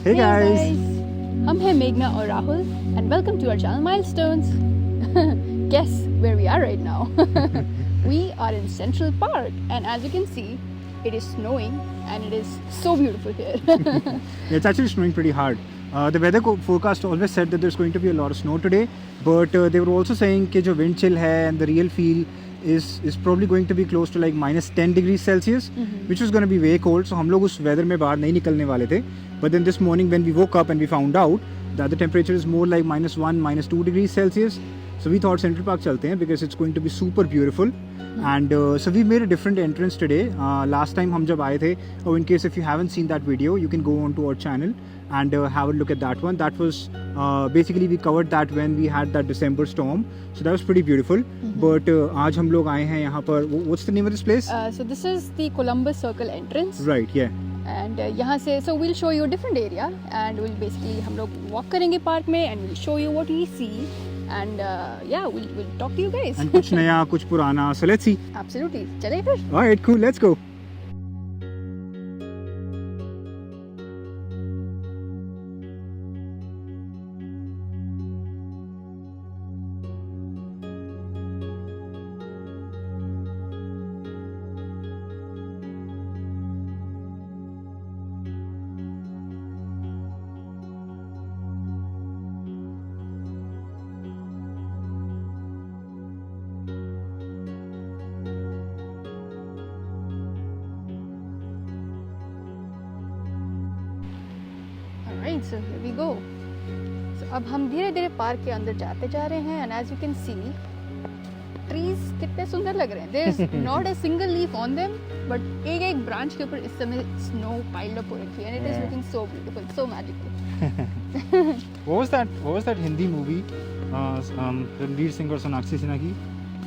Hey guys! हम हैं मेघना और Rahul and welcome to our channel Milestones. Guess where we are right now? We are in Central Park and as you can see, it is snowing and it is so beautiful here. Yeah, it's actually snowing pretty hard. The weather forecast always said that there's going to be a lot of snow today, but they were also saying कि जो wind chill है and the real feel is probably going to be close to like minus 10 degrees Celsius, which was going to be way cold. So हम लोग उस weather में बाहर नहीं निकलने वाले थे. But then this morning when we woke up and we found out that the temperature is more like minus 1, minus 2 degrees Celsius. So we thought Central Park चलते हैं because it's going to be super beautiful. And so we made a different entrance today. Last time हम जब आए थे, in case if you haven't seen that video, you can go on to our channel and have a look at that one. That was basically we covered that when we had that December storm. So that was pretty beautiful. But आज हम लोग आए हैं यहाँ पर. What's the name of this place? So this is the Columbus Circle entrance. Right, yeah. And यहाँ से so we'll show you a different area and we'll basically हम लोग walk करेंगे park में and we'll show you what we see. And yeah, we'll talk to you guys. And कुछ नया, कुछ पुराना. So let's see. Absolutely. चले फिर. Alright, cool. Let's go. Alright, so here we go. So अब हम धीरे धीरे पार्क के अंदर जाते जा रहे हैं and as you can see, trees कितने सुंदर लग रहे हैं. There's not a single leaf on them, but एक एक branch के ऊपर इस समय snow piled up हो रखी है and it is looking so beautiful, so magical. What was that Hindi movie? Ranveer Singh और सोनाक्षी सिन्हा की,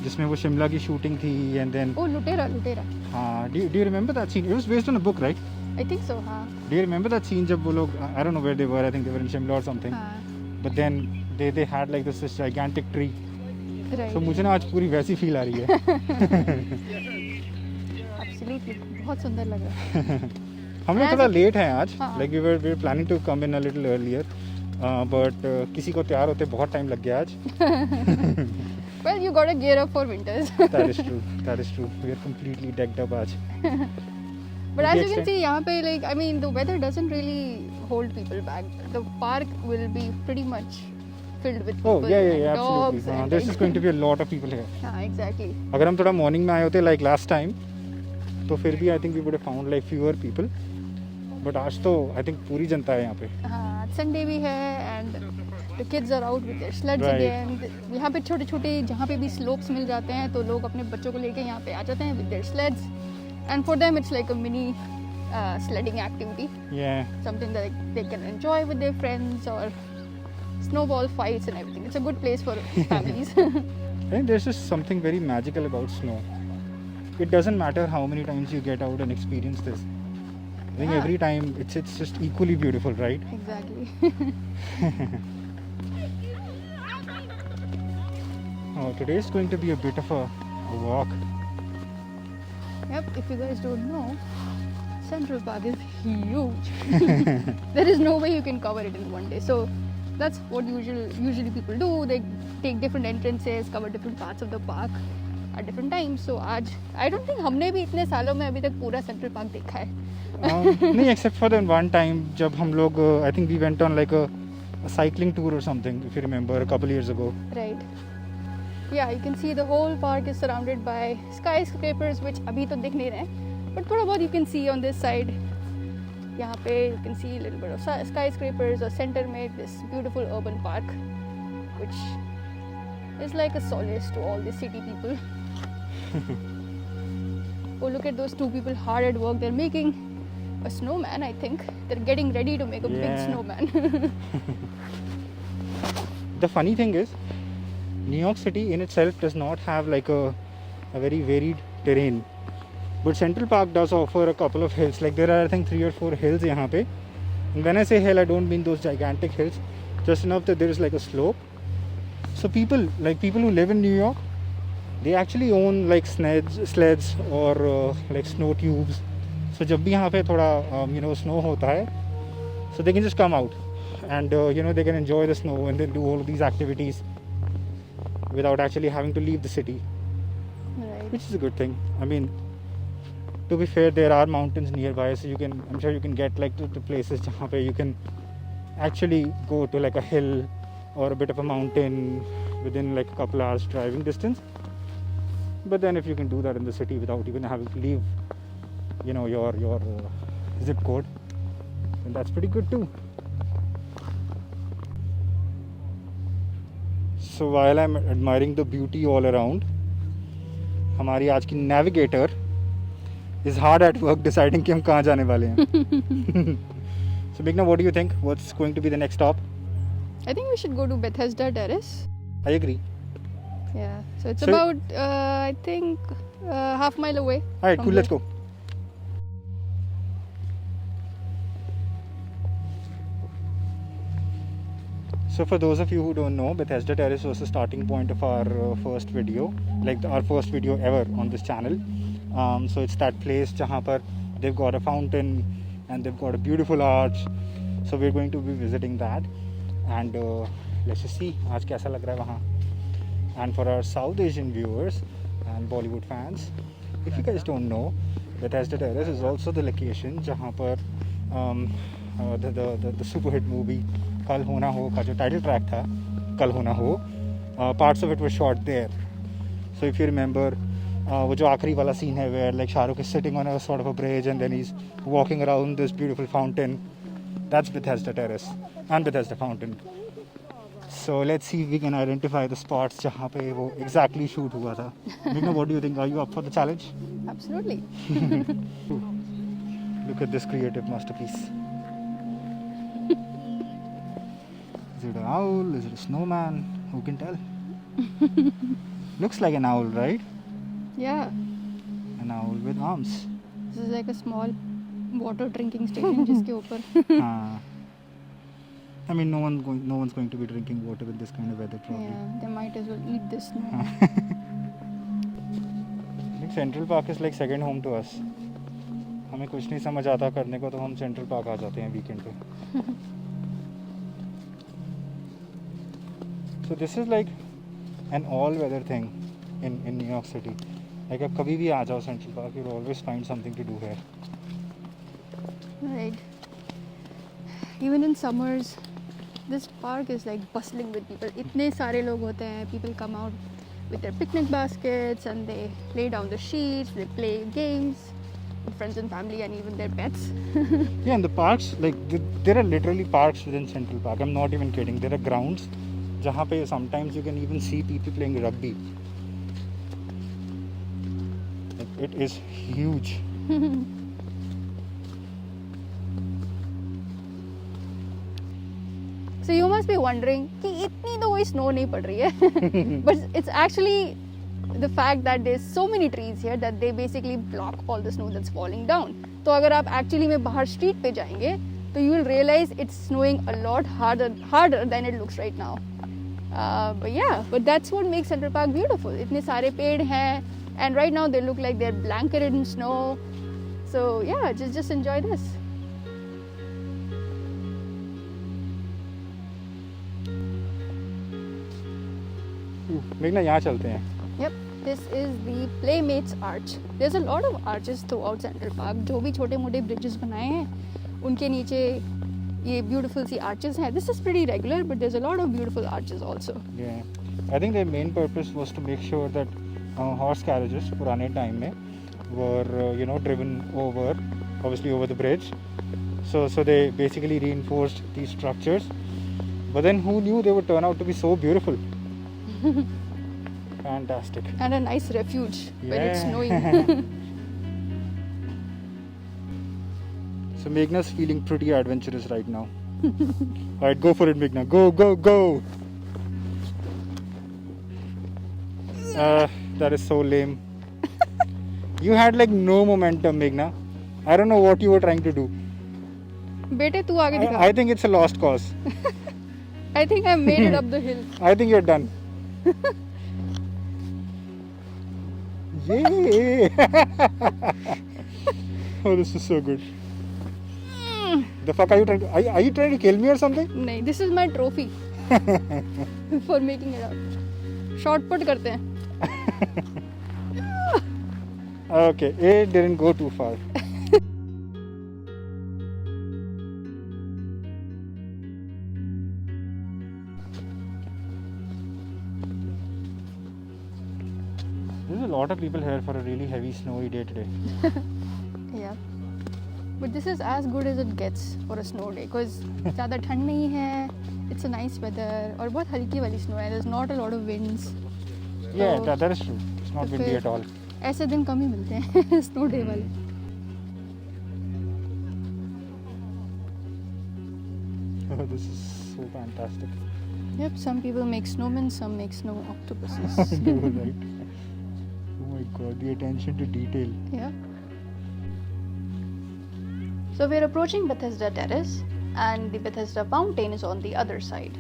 जिसमें वो शिमला की शूटिंग थी and then. Oh, लुटेरा. हाँ. Do you remember that scene? It was based on a book, right? I think so, हाँ. Do you remember that scene जब वो लोग, I don't know where they were, I think they were in Shimla or something. हाँ. But then they had like this gigantic tree. Right. So मुझे ना आज पूरी वैसी फील आ रही है. Absolutely, बहुत सुंदर लग रहा है. हम लोग थोड़ा लेट हैं आज. हाँ. Like we were planning to come in a little earlier, but किसी को तैयार होते बहुत टाइम लग गया आज. Well, you gotta gear up for winters. That is true. That is true. We are completely decked up आज. But as you can see, यहाँ पे like I mean the weather doesn't really hold people back. The park will be pretty much filled with people. Oh yeah, and absolutely. dogs and There's just going to be a lot of people here. हाँ, exactly. अगर हम थोड़ा morning में आए होते like last time, तो फिर भी I think we would have found like fewer people. But आज तो I think पूरी जनता है यहाँ पे. हाँ, Sunday भी है and the kids are out with their sleds Right. again. यहाँ पे छोटे-छोटे जहाँ पे भी slopes मिल जाते हैं तो लोग अपने बच्चों को लेके यहाँ पे आ जाते हैं with their sleds. And for them it's like a mini sledding activity. Yeah. Something that they can enjoy with their friends or snowball fights and everything. It's a good place for families. I think there's just something very magical about snow. It doesn't matter how many times you get out and experience this. I think Yeah. every time it's just equally beautiful, right? Exactly. Oh, today is going to be a bit of a walk. Yep, if you guys don't know, Central Park is huge. There is no way you can cover it in one day. So that's what usually people do. They take different entrances, cover different parts of the park at different times. So आज I don't think हमने भी इतने सालों में अभी तक पूरा Central Park देखा है. नहीं, except for that one time जब हम लोग I think we went on like a cycling tour or something, if you remember, a couple years ago. Right. Yeah, you can see the whole park is surrounded by skyscrapers, which अभी तो दिख नहीं रहे हैं, but थोड़ा बहुत you can see on this side. यहाँ पे you can see a little bit of skyscrapers or center में this beautiful urban park, which is like a solace to all the city people. Oh, look at those two people hard at work. They're making a snowman, I think. They're getting ready to make a big Yeah. snowman. The funny thing is, New York City in itself does not have like a very varied terrain, but Central Park does offer a couple of hills. Like there are I think 3 or 4 hills यहाँ पे. And when I say hill, I don't mean those gigantic hills, just enough that there is like a slope. So people who live in New York, they actually own like sleds or like snow tubes. So जब भी यहाँ पे थोड़ा snow होता है, So they can just come out and they can enjoy the snow and then do all of these activities without actually having to leave the city, Right. which is a good thing. I mean, to be fair, there are mountains nearby, so I'm sure you can get like to places where you can actually go to like a hill or a bit of a mountain within like a couple hours driving distance. But then if you can do that in the city without even having to leave your zip code, then that's pretty good too. So while I'm admiring the beauty all around, हमारी आज की navigator is hard at work deciding कि हम कहाँ जाने वाले हैं. So Meghna, what do you think? What's going to be the next stop? I think we should go to Bethesda Terrace. I agree. Yeah. So it's So- about I think half mile away. Alright, from cool, let's here. go. So for those of you who don't know, Bethesda Terrace was the starting point of our first video, like our first video ever on this channel. So it's that place jahan par they've got a fountain and they've got a beautiful arch. So we're going to be visiting that, and let's just see आज कैसा लग रहा है वहाँ. And for our South Asian viewers and Bollywood fans, if you guys don't know, Bethesda Terrace is also the location जहाँ पर the super hit movie कल होना हो का जो title track था कल होना हो, parts of it were shot there. So if you remember, वो जो आखिरी वाला scene है where like Shahrukh is sitting on a sort of a bridge and then he's walking around this beautiful fountain, that's Bethesda Terrace and Bethesda Fountain. So let's see if we can identify the spots जहाँ पे वो exactly shoot हुआ था. Meghna, what do you think? Are you up for the challenge? Absolutely. Look at this creative masterpiece. Is it an owl? Is it a snowman? Who can tell? Looks like an owl, right? Yeah. An owl with arms. This is like a small water drinking station जिसके ऊपर. हाँ. I mean, no one's going to be drinking water with this kind of weather, probably. Yeah. They might as well eat this snow. I think Central Park is like second home to us. हमें कुछ नहीं समझ आता करने को तो हम central park आ जाते हैं वीकेंड पे. So this is like an all-weather thing in New York City. Like आप कभी भी आ जाओ central park, you'll always find something to do here. Right. Even in summers, this park is like bustling with people. इतने सारे लोग होते हैं. People come out with their picnic baskets and they lay down the sheets. They play games with friends and family and even their pets. Yeah, and the parks, like there are literally parks within Central Park. I'm not even kidding. There are grounds जहाँ पे sometimes you can even see people playing rugby. It is huge. So you must be wondering कि इतनी तो कोई snow नहीं पड़ रही है. But it's actually the fact that there's so many trees here that they basically block all the snow that's falling down. तो अगर आप actually में बाहर street पे जाएंगे तो you will realize it's snowing a lot harder than it looks right now. But that's what makes Central Park beautiful. इतने सारे पेड़ हैं and right now they look like they're blanketed in snow. So yeah, just enjoy this. मेघना यहाँ चलते हैं. Yep, this is the Playmates Arch. There's a lot of arches throughout Central Park. जो भी छोटे मोटे bridges बनाए हैं उनके नीचे ये beautiful सी arches हैं. This is pretty regular, but there's a lot of beautiful arches also. Yeah, I think their main purpose was to make sure that horse carriages पुराने time में were driven over, obviously over the bridge. So they basically reinforced these structures. But then who knew they would turn out to be so beautiful? Fantastic. And a nice refuge when it's Yeah. snowing. So Meghna's feeling pretty adventurous right now. Alright, go for it, Meghna. Go! That is so lame. You had like no momentum, Meghna. I don't know what you were trying to do. बेटे तू आगे दिखा. I think it's a lost cause. I think I made it up the hill. I think you're done. Yay! Oh, this is so good. The fuck are you trying to? Are you trying to kill me or something? नहीं, this is my trophy for making it out. Short put करते हैं. Okay, it didn't go too far. There's a lot of people here for a really heavy snowy day today. Yeah. But this is as good as it gets for a snow day because ज़्यादा ठंड नहीं है. It's a nice weather और बहुत हल्की वाली snow है. There's not a lot of winds. Yeah, तो that is true. It's not तो windy फिर at all. ऐसे दिन कम ही मिलते हैं snow day वाले. Oh, this is so fantastic. Yep, some people make snowmen, some make snow octopuses. Right. Oh my god, the attention to detail. Yeah. So we're approaching Bethesda Terrace and the Bethesda Fountain is on the other side.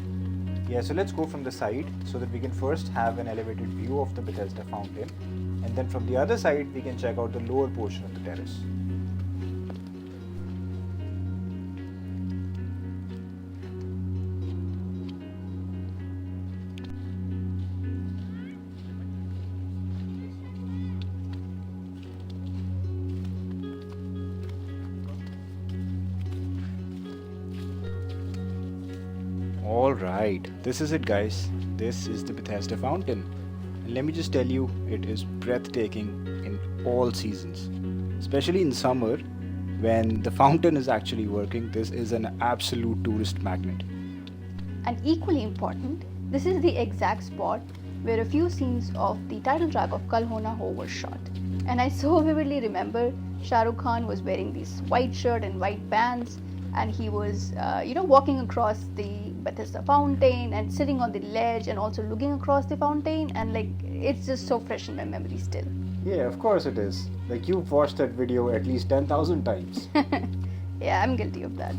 Yeah, so let's go from the side so that we can first have an elevated view of the Bethesda Fountain, and then from the other side we can check out the lower portion of the terrace. Alright, this is it guys. This is the Bethesda Fountain. And let me just tell you, it is breathtaking in all seasons. Especially in summer, when the fountain is actually working, this is an absolute tourist magnet. And equally important, this is the exact spot where a few scenes of the title track of Kal Ho Na Ho was shot. And I so vividly remember Shah Rukh Khan was wearing this white shirt and white pants, and he was, walking across the Bethesda Fountain and sitting on the ledge and also looking across the fountain, and like it's just so fresh in my memory still. Yeah, of course it is. Like you've watched that video at least 10,000 times. Yeah, I'm guilty of that.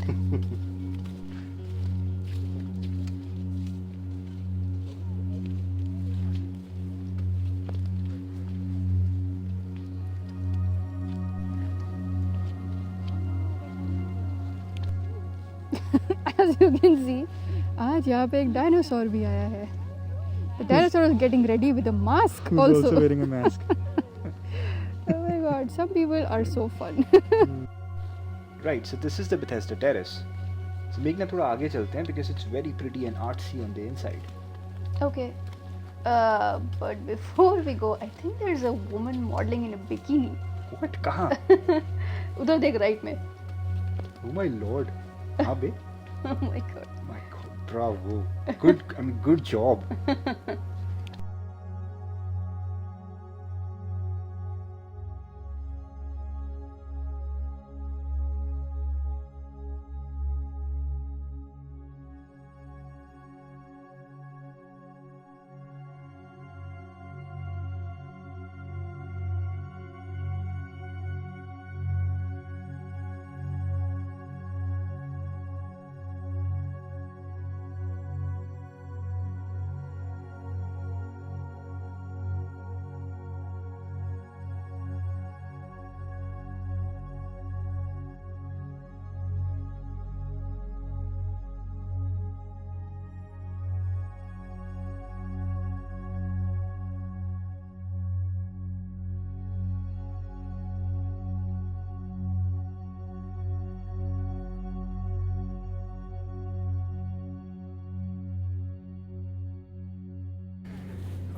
As you can see, आज यहाँ पे एक dinosaur भी आया है. The dinosaur is getting ready with a mask also. wearing a mask. Oh my god, some people are so fun. Right, so this is the Bethesda Terrace. So Meghna, थोड़ा आगे चलते हैं because it's very pretty and artsy on the inside. Okay. But before we go, I think there's a woman modeling in a bikini. What? कहाँ? उधर देख right में. Oh my lord. हाँ बे? Oh my god. My god, bravo. Good job.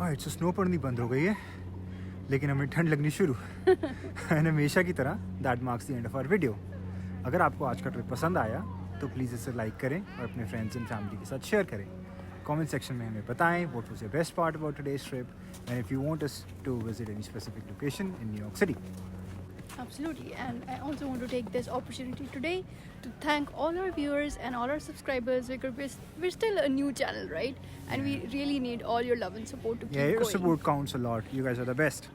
Alright, so snow पड़नी बंद हो गई है, लेकिन हमें ठंड लगनी शुरू. एंड हमेशा की तरह that marks the end of our video. अगर आपको आज का ट्रिप पसंद आया तो प्लीज़ इसे लाइक करें और अपने फ्रेंड्स एंड फैमिली के साथ शेयर करें. कमेंट सेक्शन में हमें बताएं what was your best part about today's trip and if you want us to visit any specific location in New York City. Absolutely, and I also want to take this opportunity today to thank all our viewers and all our subscribers because we're still a new channel, right? And we really need all your love and support to keep Yeah, your going. support counts a lot. You guys are the best.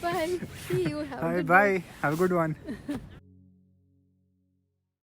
Bye. See you. Have a good Bye. one. Have a good one.